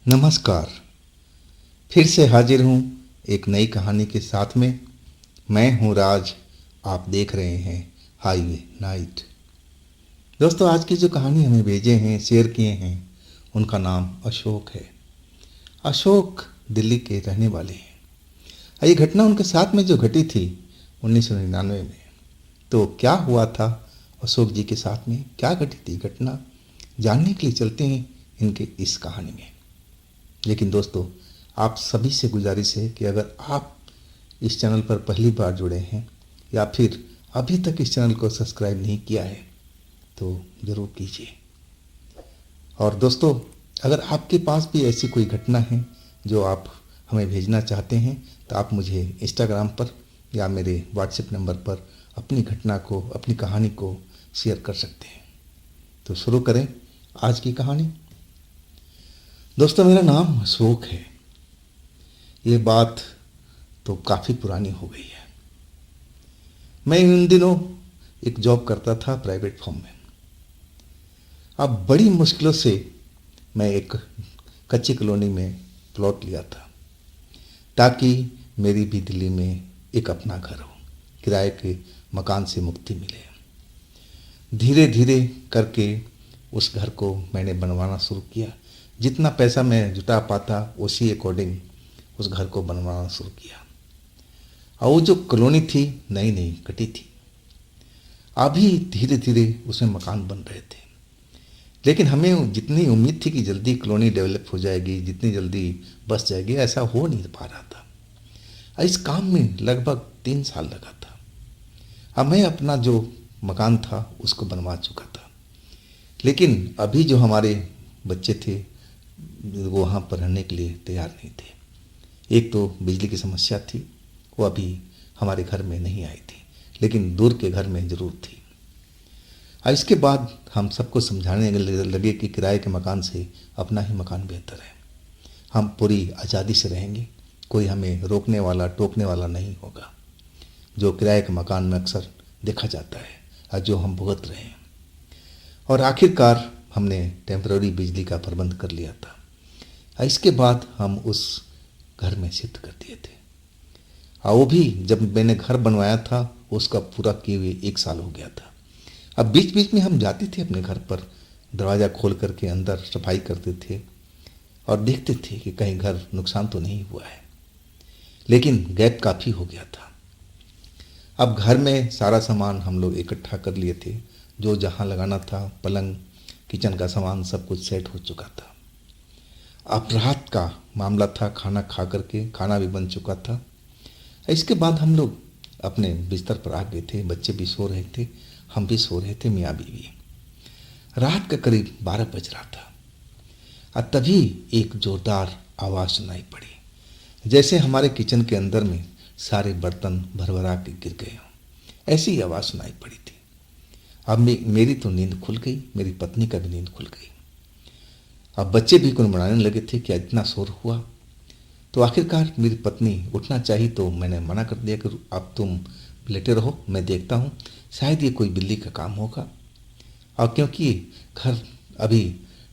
नमस्कार। फिर से हाजिर हूँ एक नई कहानी के साथ में। मैं हूँ राज। आप देख रहे हैं हाईवे नाइट। दोस्तों, आज की जो कहानी हमें भेजे हैं, शेयर किए हैं, उनका नाम अशोक है। अशोक दिल्ली के रहने वाले हैं। ये घटना उनके साथ में जो घटी थी 1999 में। तो क्या हुआ था अशोक जी के साथ में, क्या घटी थी घटना, जानने के लिए चलते हैं इनके इस कहानी में। लेकिन दोस्तों, आप सभी से गुजारिश है कि अगर आप इस चैनल पर पहली बार जुड़े हैं या फिर अभी तक इस चैनल को सब्सक्राइब नहीं किया है तो ज़रूर कीजिए। और दोस्तों, अगर आपके पास भी ऐसी कोई घटना है जो आप हमें भेजना चाहते हैं तो आप मुझे इंस्टाग्राम पर या मेरे व्हाट्सएप नंबर पर अपनी घटना को, अपनी कहानी को शेयर कर सकते हैं। तो शुरू करें आज की कहानी। दोस्तों, मेरा नाम अशोक है। ये बात तो काफ़ी पुरानी हो गई है। मैं इन दिनों एक जॉब करता था प्राइवेट फर्म में। अब बड़ी मुश्किलों से मैं एक कच्ची कॉलोनी में प्लॉट लिया था ताकि मेरी भी दिल्ली में एक अपना घर हो, किराए के मकान से मुक्ति मिले। धीरे धीरे करके उस घर को मैंने बनवाना शुरू किया। जितना पैसा मैं जुटा पाता उसी अकॉर्डिंग उस घर को बनवाना शुरू किया। और वो जो कॉलोनी थी नई नई कटी थी। अभी धीरे धीरे उसमें मकान बन रहे थे, लेकिन हमें जितनी उम्मीद थी कि जल्दी कॉलोनी डेवलप हो जाएगी, जितनी जल्दी बस जाएगी, ऐसा हो नहीं पा रहा था। इस काम में लगभग 3 साल लगा था। अब मैं अपना जो मकान था उसको बनवा चुका था, लेकिन अभी जो हमारे बच्चे थे वो वहाँ पर रहने के लिए तैयार नहीं थे। एक तो बिजली की समस्या थी, वो अभी हमारे घर में नहीं आई थी, लेकिन दूर के घर में ज़रूर थी। और इसके बाद हम सबको समझाने लगे कि किराए के मकान से अपना ही मकान बेहतर है। हम पूरी आज़ादी से रहेंगे, कोई हमें रोकने वाला टोकने वाला नहीं होगा, जो किराए के मकान में अक्सर देखा जाता है और जो हम भुगत रहे हैं। और आखिरकार हमने टेम्पररी बिजली का प्रबंध कर लिया था। इसके बाद हम उस घर में शिफ्ट कर दिए थे। और वो भी जब मैंने घर बनवाया था उसका पूरा किए हुए 1 साल हो गया था। अब बीच बीच में हम जाते थे अपने घर पर, दरवाज़ा खोल करके अंदर सफाई करते थे और देखते थे कि कहीं घर नुकसान तो नहीं हुआ है। लेकिन गैप काफ़ी हो गया था। अब घर में सारा सामान हम लोग इकट्ठा कर लिए थे, जो जहाँ लगाना था, पलंग, किचन का सामान सब कुछ सेट हो चुका था। अब रात का मामला था, खाना खा करके, खाना भी बन चुका था। इसके बाद हम लोग अपने बिस्तर पर आ गए थे। बच्चे भी सो रहे थे, हम भी सो रहे थे, मियाँ बीवी। रात का करीब 12 बज रहा था और तभी एक जोरदार आवाज़ सुनाई पड़ी, जैसे हमारे किचन के अंदर में सारे बर्तन भरभरा के गिर गए हों। ऐसी आवाज़ सुनाई पड़ी थी। अब मेरी तो नींद खुल गई, मेरी पत्नी का भी नींद खुल गई। अब बच्चे भी कुनबुनाने लगे थे कि इतना शोर हुआ। तो आखिरकार मेरी पत्नी उठना चाहिए, तो मैंने मना कर दिया कि अब तुम लेटे रहो, मैं देखता हूँ, शायद ये कोई बिल्ली का काम होगा। और क्योंकि घर अभी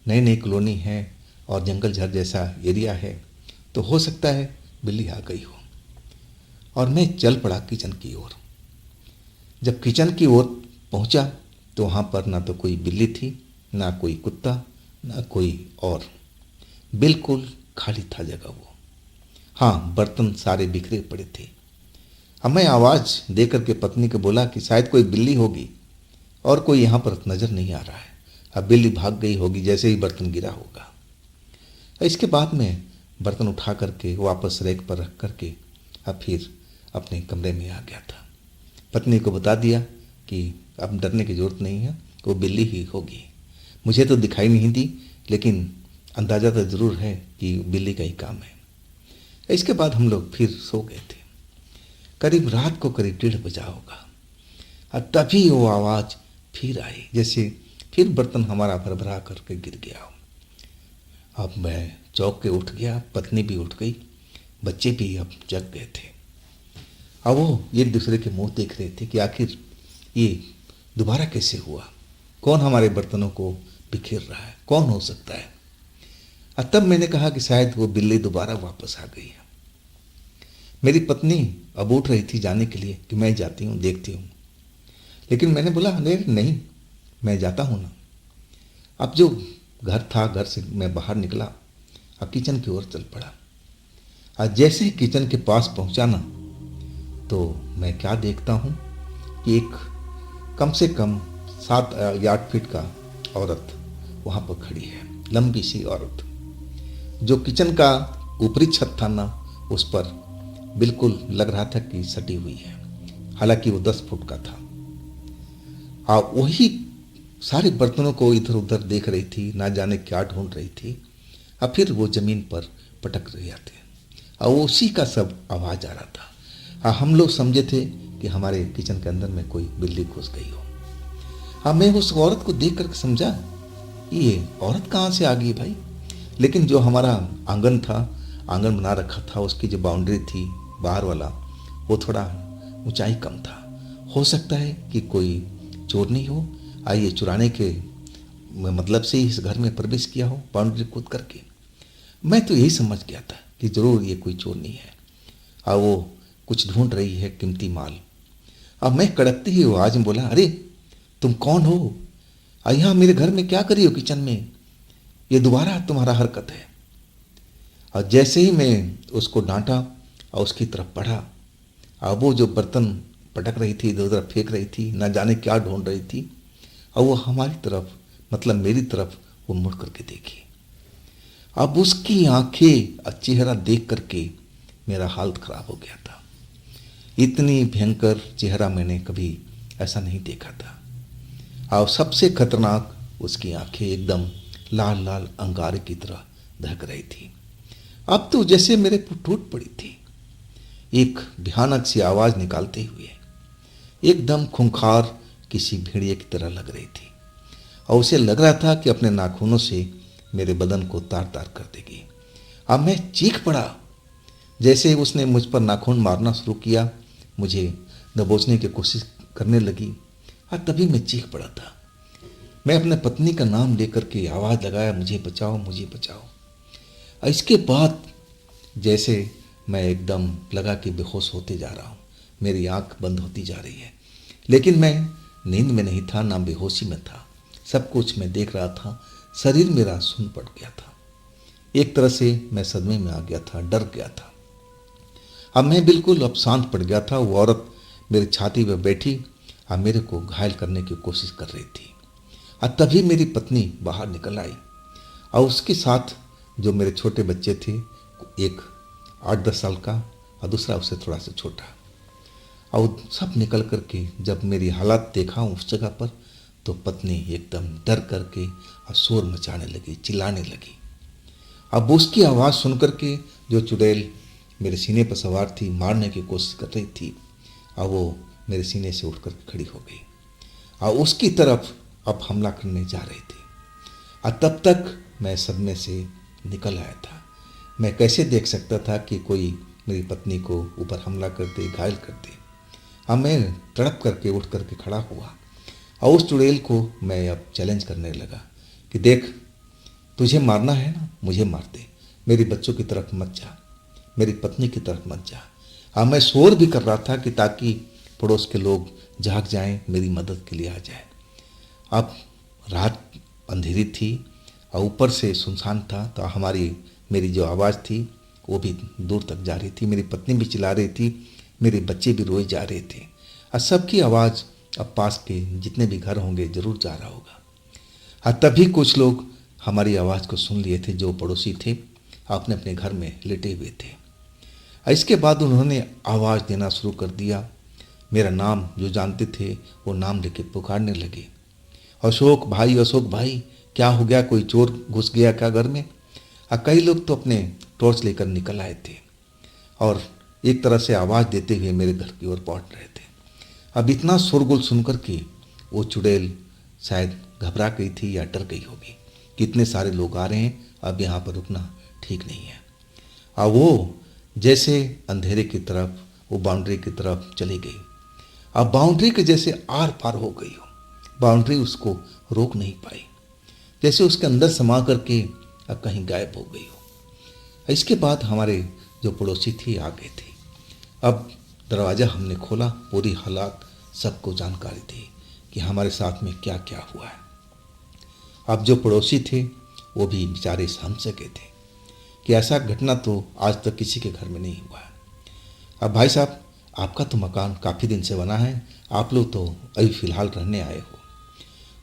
नई नई कॉलोनी है और जंगल झाड़ जैसा एरिया है, तो हो सकता है बिल्ली आ गई हो। और मैं चल पड़ा किचन की ओर। जब किचन की ओर पहुंचा तो वहाँ पर ना तो कोई बिल्ली थी, ना कोई कुत्ता, ना कोई और, बिल्कुल खाली था जगह वो। हाँ, बर्तन सारे बिखरे पड़े थे। अब मैं आवाज़ दे करके पत्नी को बोला कि शायद कोई बिल्ली होगी और कोई यहाँ पर नज़र नहीं आ रहा है। अब बिल्ली भाग गई होगी जैसे ही बर्तन गिरा होगा। इसके बाद में बर्तन उठा करके वापस रैक पर रख करके अब फिर अपने कमरे में आ गया था। पत्नी को बता दिया कि अब डरने की ज़रूरत नहीं है, वो बिल्ली ही होगी। मुझे तो दिखाई नहीं दी, लेकिन अंदाज़ा तो ज़रूर है कि बिल्ली का ही काम है। इसके बाद हम लोग फिर सो गए थे। करीब रात को करीब 1:30 बजा होगा और तभी वो आवाज़ फिर आई, जैसे फिर बर्तन हमारा भरभरा करके गिर गया हो। अब मैं चौंक के उठ गया, पत्नी भी उठ गई, बच्चे भी अब जग गए थे। अब वो एक दूसरे के मुंह देख रहे थे कि आखिर ये दोबारा कैसे हुआ, कौन हमारे बर्तनों को बिखेर रहा है, कौन हो सकता है। और तब मैंने कहा कि शायद वो बिल्ली दोबारा वापस आ गई है। मेरी पत्नी अब उठ रही थी जाने के लिए कि मैं जाती हूँ, देखती हूँ, लेकिन मैंने बोला अरे नहीं, मैं जाता हूँ ना। अब जो घर था, घर से मैं बाहर निकला और किचन की ओर चल पड़ा। और जैसे ही किचन के पास पहुंचा ना, तो मैं क्या देखता हूँ कि एक कम से कम 7 या 8 फीट का औरत वहाँ पर खड़ी है, लंबी सी औरत, जो किचन का ऊपरी छत था ना, उस पर बिल्कुल लग रहा था कि सटी हुई है, हालांकि वो 10 फुट का था। वही सारे बर्तनों को इधर उधर देख रही थी, ना जाने क्या ढूंढ रही थी, और फिर वो जमीन पर पटक रहे थे, और वो उसी का सब आवाज़ आ रहा था। हम लोग समझे थे कि हमारे किचन के अंदर में कोई बिल्ली घुस गई हो। मैं उस औरत को देख कर समझा ये औरत कहाँ से आ गई भाई। लेकिन जो हमारा आंगन था, आंगन बना रखा था, उसकी जो बाउंड्री थी बाहर वाला, वो थोड़ा ऊंचाई कम था। हो सकता है कि कोई चोर नहीं हो, आइए चुराने के मतलब से ही इस घर में प्रवेश किया हो बाउंड्री कूद करके। मैं तो यही समझ गया था कि जरूर ये कोई चोर नहीं है, और वो कुछ ढूंढ रही है कीमती माल। अब मैं कड़कती ही आवाज में बोला, अरे तुम कौन हो, और यहाँ मेरे घर में क्या करी हो किचन में, ये दोबारा तुम्हारा हरकत है। और जैसे ही मैं उसको डांटा और उसकी तरफ बढ़ा, और वो जो बर्तन पटक रही थी, इधर उधर फेंक रही थी, ना जाने क्या ढूंढ रही थी, और वो हमारी तरफ मतलब मेरी तरफ वो मुड़ करके देखी। अब उसकी आंखें और चेहरा देख करके मेरा हालत खराब हो गया था। इतनी भयंकर चेहरा मैंने कभी ऐसा नहीं देखा था। और सबसे खतरनाक उसकी आंखें एकदम लाल लाल अंगारे की तरह दहक रही थी। अब तो जैसे मेरे पर टूट पड़ी थी, एक भयानक सी आवाज निकालते हुए, एकदम खूंखार किसी भेड़िए की तरह लग रही थी, और उसे लग रहा था कि अपने नाखूनों से मेरे बदन को तार तार कर देगी। अब मैं चीख पड़ा। जैसे ही उसने मुझ पर नाखून मारना शुरू किया, मुझे दबोचने की कोशिश करने लगी, और तभी मैं चीख पड़ा था। मैं अपने पत्नी का नाम लेकर के आवाज़ लगाया, मुझे बचाओ, मुझे बचाओ। और इसके बाद जैसे मैं एकदम लगा कि बेहोश होते जा रहा हूँ, मेरी आंख बंद होती जा रही है, लेकिन मैं नींद में नहीं था, ना बेहोशी में था, सब कुछ मैं देख रहा था। शरीर मेरा सुन पड़ गया था, एक तरह से मैं सदमे में आ गया था, डर गया था। अब मैं बिल्कुल अब शांत पड़ गया था। वो औरत मेरी छाती पर बैठी और मेरे को घायल करने की कोशिश कर रही थी, और तभी मेरी पत्नी बाहर निकल आई, और उसके साथ जो मेरे छोटे बच्चे थे, एक 8-10 साल का और दूसरा उससे थोड़ा सा छोटा, और सब निकल करके जब मेरी हालत देखा उस जगह पर, तो पत्नी एकदम डर करके और शोर मचाने लगी, चिल्लाने लगी। अब उसकी आवाज़ सुन करके जो चुड़ैल मेरे सीने पर सवार थी, मारने की कोशिश कर रही थी, और वो मेरे सीने से उठ कर खड़ी हो गई, और उसकी तरफ अब हमला करने जा रही थी। और तब तक मैं सदमे से निकल आया था। मैं कैसे देख सकता था कि कोई मेरी पत्नी को ऊपर हमला कर दे, घायल कर दे। अब मैं तड़प करके उठ करके खड़ा हुआ, और उस चुड़ैल को मैं अब चैलेंज करने लगा कि देख, तुझे मारना है ना, मुझे मार दे, मेरी बच्चों की तरफ मत जा, मेरी पत्नी की तरफ मत जा। अब मैं शोर भी कर रहा था कि ताकि पड़ोस के लोग जाग जाएं, मेरी मदद के लिए आ जाए। अब रात अंधेरी थी और ऊपर से सुनसान था, तो मेरी जो आवाज़ थी वो भी दूर तक जा रही थी। मेरी पत्नी भी चिल्ला रही थी, मेरे बच्चे भी रोए जा रहे थे, और सबकी आवाज़ अब पास के जितने भी घर होंगे ज़रूर जा रहा होगा। और तभी कुछ लोग हमारी आवाज़ को सुन लिए थे, जो पड़ोसी थे, अपने अपने घर में लेटे हुए थे। इसके बाद उन्होंने आवाज़ देना शुरू कर दिया। मेरा नाम जो जानते थे वो नाम लेके पुकारने लगे, अशोक भाई, अशोक भाई, क्या हो गया, कोई चोर घुस गया क्या घर में। और कई लोग तो अपने टॉर्च लेकर निकल आए थे और एक तरह से आवाज़ देते हुए मेरे घर की ओर पहुँच रहे थे। अब इतना शोरगुल सुनकर के वो चुड़ैल शायद घबरा गई थी या डर गई होगी कि इतने सारे लोग आ रहे हैं, अब यहाँ पर रुकना ठीक नहीं है। और वो जैसे अंधेरे की तरफ, वो बाउंड्री की तरफ चली गई। अब बाउंड्री के जैसे आर पार हो गई हो, बाउंड्री उसको रोक नहीं पाई, जैसे उसके अंदर समा करके कहीं गायब हो गई हो। इसके बाद हमारे जो पड़ोसी थी आ गए थे। अब दरवाज़ा हमने खोला, पूरी हालात सबको जानकारी थी कि हमारे साथ में क्या क्या हुआ है। अब जो पड़ोसी थे वो भी बेचारे समझ सके थे कि ऐसा घटना तो आज तक किसी के घर में नहीं हुआ है। अब भाई साहब, आपका तो मकान काफ़ी दिन से बना है, आप लोग तो अभी फ़िलहाल रहने आए हो,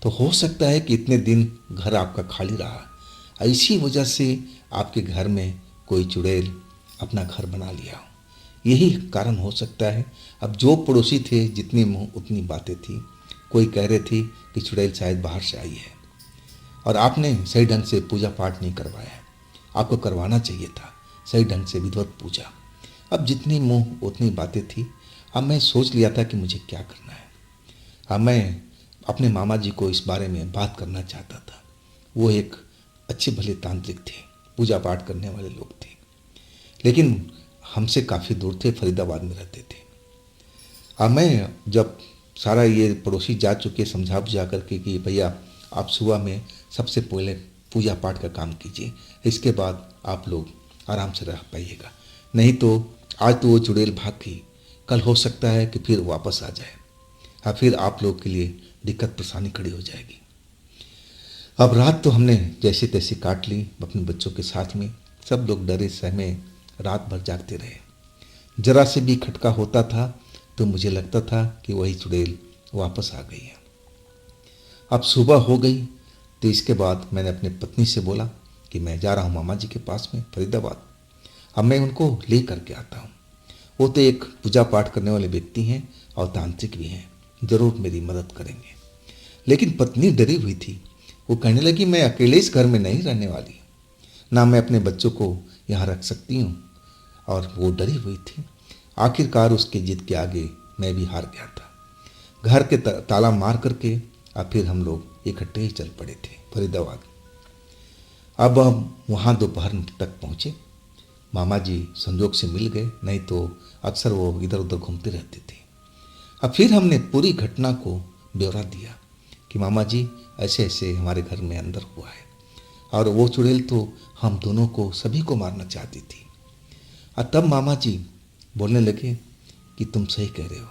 तो हो सकता है कि इतने दिन घर आपका खाली रहा, इसी वजह से आपके घर में कोई चुड़ैल अपना घर बना लिया हो। यही कारण हो सकता है। अब जो पड़ोसी थे, जितनी मुँह उतनी बातें थी। कोई कह रहे थे कि चुड़ैल शायद बाहर से आई है और आपने सही ढंग से पूजा पाठ नहीं करवाया है, आपको करवाना चाहिए था सही ढंग से विधिवत पूजा। अब जितनी मुँह उतनी बातें थी। अब मैं सोच लिया था कि मुझे क्या करना है। अब मैं अपने मामा जी को इस बारे में बात करना चाहता था। वो एक अच्छे भले तांत्रिक थे, पूजा पाठ करने वाले लोग थे, लेकिन हमसे काफ़ी दूर थे, फरीदाबाद में रहते थे। अब मैं जब सारा ये पड़ोसी जा चुके समझा बुझा करके कि भैया आप सुबह में सबसे पहले पूजा पाठ का काम कीजिए, इसके बाद आप लोग आराम से रह पाइएगा, नहीं तो आज तो वो चुड़ैल भाग गई, कल हो सकता है कि फिर वापस आ जाए और फिर आप लोग के लिए दिक्कत परेशानी खड़ी हो जाएगी। अब रात तो हमने जैसे तैसे काट ली अपने बच्चों के साथ में। सब लोग डरे सहमे रात भर जागते रहे। जरा से भी खटका होता था तो मुझे लगता था कि वही चुड़ैल वापस आ गई है। अब सुबह हो गई तो इसके बाद मैंने अपने पत्नी से बोला कि मैं जा रहा हूँ मामा जी के पास में फरीदाबाद, अब मैं उनको ले करके आता हूँ। वो तो एक पूजा पाठ करने वाले व्यक्ति हैं और तांत्रिक भी हैं, ज़रूर मेरी मदद करेंगे। लेकिन पत्नी डरी हुई थी। वो कहने लगी मैं अकेले इस घर में नहीं रहने वाली, ना मैं अपने बच्चों को यहाँ रख सकती हूँ, और वो डरी हुई थी। आखिरकार उसके जिद के आगे मैं भी हार गया था। घर के ताला मार करके और फिर हम लोग इकट्ठे ही चल पड़े थे फरीदाबाद। अब हम वहाँ दोपहर तक पहुँचे। मामा जी संजोग से मिल गए, नहीं तो अक्सर वो इधर उधर घूमते रहते थे। अब फिर हमने पूरी घटना को ब्यौरा दिया कि मामा जी ऐसे ऐसे हमारे घर में अंदर हुआ है और वो चुड़ैल तो हम दोनों को सभी को मारना चाहती थी। और तब मामा जी बोलने लगे कि तुम सही कह रहे हो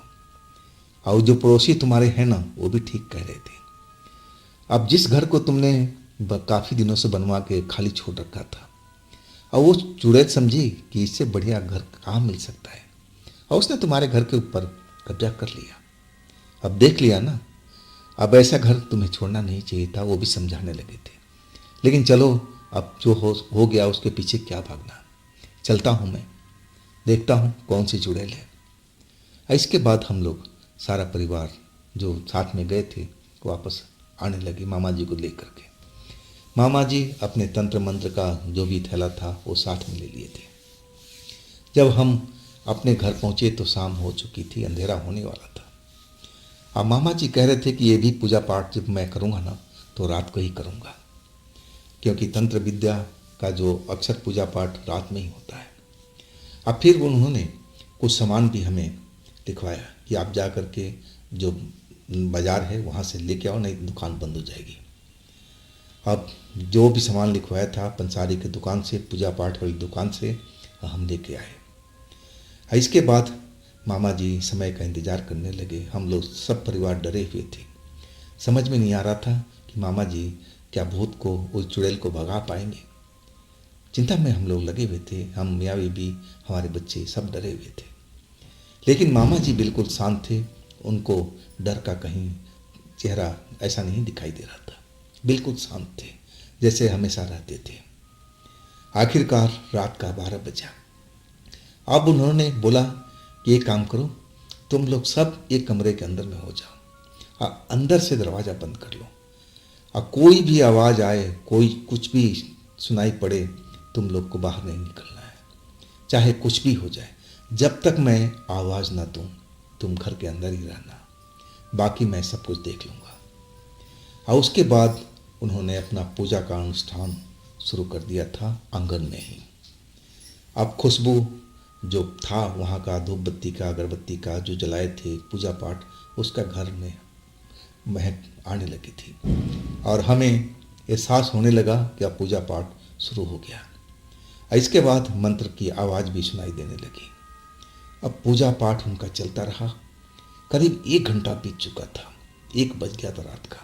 और जो पड़ोसी तुम्हारे हैं ना वो भी ठीक कह रहे थे। अब जिस घर को तुमने काफ़ी दिनों से बनवा के खाली छोड़ रखा था और वो चुड़ैल समझी कि इससे बढ़िया घर कहाँ मिल सकता है और उसने तुम्हारे घर के ऊपर कब्जा कर लिया। अब देख लिया ना, अब ऐसा घर तुम्हें छोड़ना नहीं चाहिए था। वो भी समझाने लगे थे, लेकिन चलो अब जो हो गया उसके पीछे क्या भागना, चलता हूँ मैं, देखता हूँ कौन सी चुड़ैल है। इसके बाद हम लोग सारा परिवार जो साथ में गए थे वापस आने लगे मामा जी को लेकर के। मामा जी अपने तंत्र मंत्र का जो भी थैला था वो साथ में ले लिए थे। जब हम अपने घर पहुँचे तो शाम हो चुकी थी, अंधेरा होने वाला था। अब मामा जी कह रहे थे कि ये भी पूजा पाठ जब मैं करूँगा ना तो रात को ही करूँगा, क्योंकि तंत्र विद्या का जो अक्सर पूजा पाठ रात में ही होता है। अब फिर उन्होंने कुछ सामान भी हमें लिखवाया कि आप जा कर के जो बाज़ार है वहाँ से लेके आओ, नहीं दुकान बंद हो जाएगी। अब जो भी सामान लिखवाया था पंसारी की दुकान से, पूजा पाठ वाली दुकान से हम लेके आए। इसके बाद मामा जी समय का इंतज़ार करने लगे। हम लोग सब परिवार डरे हुए थे। समझ में नहीं आ रहा था कि मामा जी क्या भूत को, उस चुड़ैल को भगा पाएंगे। चिंता में हम लोग लगे हुए थे, हम मियाँ बीबी, हमारे बच्चे सब डरे हुए थे। लेकिन मामा जी बिल्कुल शांत थे, उनको डर का कहीं चेहरा ऐसा नहीं दिखाई दे रहा था, बिल्कुल शांत थे जैसे हमेशा रहते थे। आखिरकार रात का 12 बजा। अब उन्होंने बोला कि एक काम करो, तुम लोग सब एक कमरे के अंदर में हो जाओ और अंदर से दरवाज़ा बंद कर लो और कोई भी आवाज़ आए, कोई कुछ भी सुनाई पड़े, तुम लोग को बाहर नहीं निकलना है, चाहे कुछ भी हो जाए। जब तक मैं आवाज़ ना दूँ तुम घर के अंदर ही रहना, बाकी मैं सब कुछ देख लूँगा। और उसके बाद उन्होंने अपना पूजा का अनुष्ठान शुरू कर दिया था आंगन में ही। अब खुशबू जो था वहाँ का, धूप बत्ती का, अगरबत्ती का जो जलाए थे पूजा पाठ, उसका घर में महक आने लगी थी और हमें एहसास होने लगा कि अब पूजा पाठ शुरू हो गया। इसके बाद मंत्र की आवाज़ भी सुनाई देने लगी। अब पूजा पाठ उनका चलता रहा। करीब 1 घंटा बीत चुका था, 1 बज गया था रात का।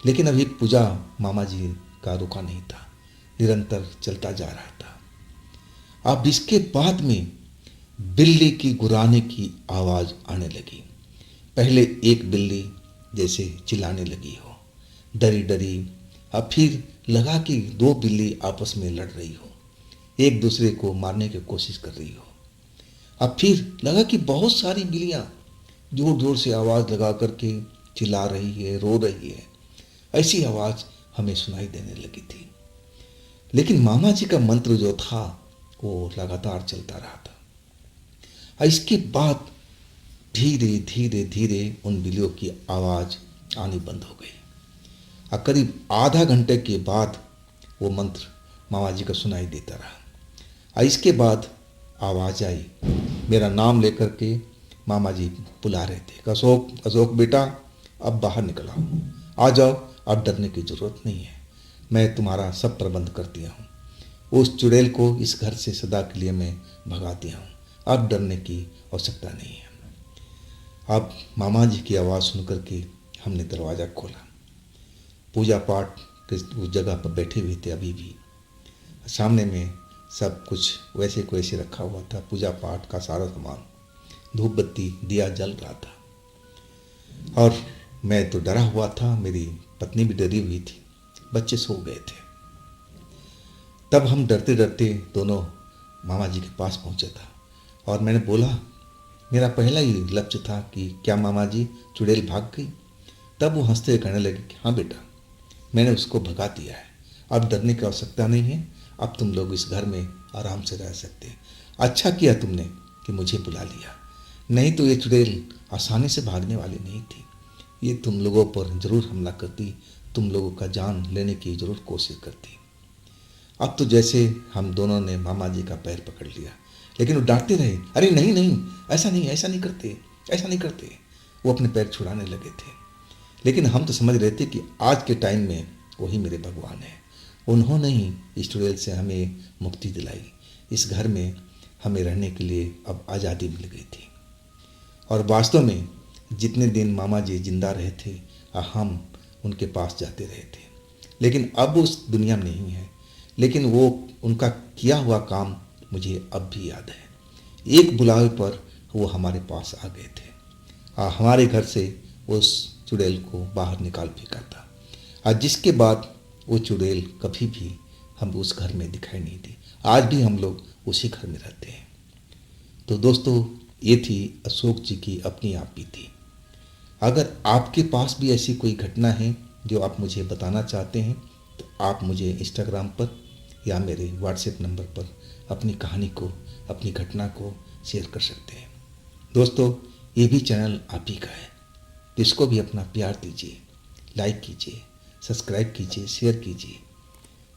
लेकिन अभी पूजा मामा जी का रुका नहीं था, निरंतर चलता जा रहा था। अब इसके बाद में बिल्ली की गुर्राने की आवाज़ आने लगी। पहले एक बिल्ली जैसे चिल्लाने लगी हो, डरी डरी। अब फिर लगा कि 2 बिल्ली आपस में लड़ रही हो, एक दूसरे को मारने की कोशिश कर रही हो। अब फिर लगा कि बहुत सारी बिल्लियाँ जोर जोर से आवाज़ लगा करके चिल्ला रही है, रो रही है। ऐसी आवाज़ हमें सुनाई देने लगी थी। लेकिन मामा जी का मंत्र जो था वो लगातार चलता रहा था। इसके बाद धीरे धीरे धीरे उन बिल्लियों की आवाज़ आनी बंद हो गई। और करीब आधा घंटे के बाद वो मंत्र मामा जी का सुनाई देता रहा। इसके बाद आवाज़ आई, मेरा नाम लेकर के मामा जी बुला रहे थे, अशोक अशोक बेटा अब बाहर निकल आओ, आ जाओ, अब डरने की ज़रूरत नहीं है, मैं तुम्हारा सब प्रबंध कर दिया हूँ। उस चुड़ैल को इस घर से सदा के लिए मैं भगा दिया हूँ, अब डरने की आवश्यकता नहीं है। अब मामा जी की आवाज़ सुन कर के हमने दरवाज़ा खोला। पूजा पाठ के उस जगह पर बैठे हुए थे अभी भी। सामने में सब कुछ वैसे को वैसे रखा हुआ था, पूजा पाठ का सारा सामान, धूप बत्ती दिया जल रहा था। और मैं तो डरा हुआ था, मेरी पत्नी भी डरी हुई थी, बच्चे सो गए थे। तब हम डरते डरते दोनों मामा जी के पास पहुंचे था और मैंने बोला, मेरा पहला ही लक्ष्य था कि क्या मामा जी चुड़ैल भाग गई। तब वो हंसते हुए कहने लगे कि हाँ बेटा, मैंने उसको भगा दिया है, अब डरने की आवश्यकता नहीं है, अब तुम लोग इस घर में आराम से रह सकते हैं। अच्छा किया तुमने कि मुझे बुला लिया, नहीं तो ये चुड़ैल आसानी से भागने वाली नहीं थी, ये तुम लोगों पर ज़रूर हमला करती, तुम लोगों का जान लेने की ज़रूर कोशिश करती। अब तो जैसे हम दोनों ने मामा जी का पैर पकड़ लिया, लेकिन वो डांटते रहे, अरे नहीं नहीं, ऐसा नहीं, ऐसा नहीं करते, ऐसा नहीं करते। वो अपने पैर छुड़ाने लगे थे। लेकिन हम तो समझ रहे थे कि आज के टाइम में वही मेरे भगवान है, उन्होंने ही इस चुड़ैल से हमें मुक्ति दिलाई, इस घर में हमें रहने के लिए अब आज़ादी मिल गई थी। और वास्तव में जितने दिन मामा जी जिंदा रहे थे हम उनके पास जाते रहे थे। लेकिन अब उस दुनिया में नहीं है, लेकिन वो उनका किया हुआ काम मुझे अब भी याद है। एक बुलावे पर वो हमारे पास आ गए थे, हमारे घर से उस चुड़ैल को बाहर निकाल फेंका था, और जिसके बाद वो चुड़ैल कभी भी हम उस घर में दिखाई नहीं दी। आज भी हम लोग उसी घर में रहते हैं। तो दोस्तों, ये थी अशोक जी की अपनी आप बीती। अगर आपके पास भी ऐसी कोई घटना है जो आप मुझे बताना चाहते हैं तो आप मुझे इंस्टाग्राम पर या मेरे व्हाट्सएप नंबर पर अपनी कहानी को, अपनी घटना को शेयर कर सकते हैं। दोस्तों, ये भी चैनल आप ही का है, तो इसको भी अपना प्यार दीजिए, लाइक कीजिए, सब्सक्राइब कीजिए, शेयर कीजिए।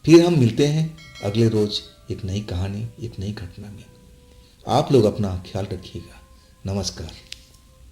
फिर हम मिलते हैं अगले रोज़ एक नई कहानी, एक नई घटना में। आप लोग अपना ख्याल रखिएगा। नमस्कार।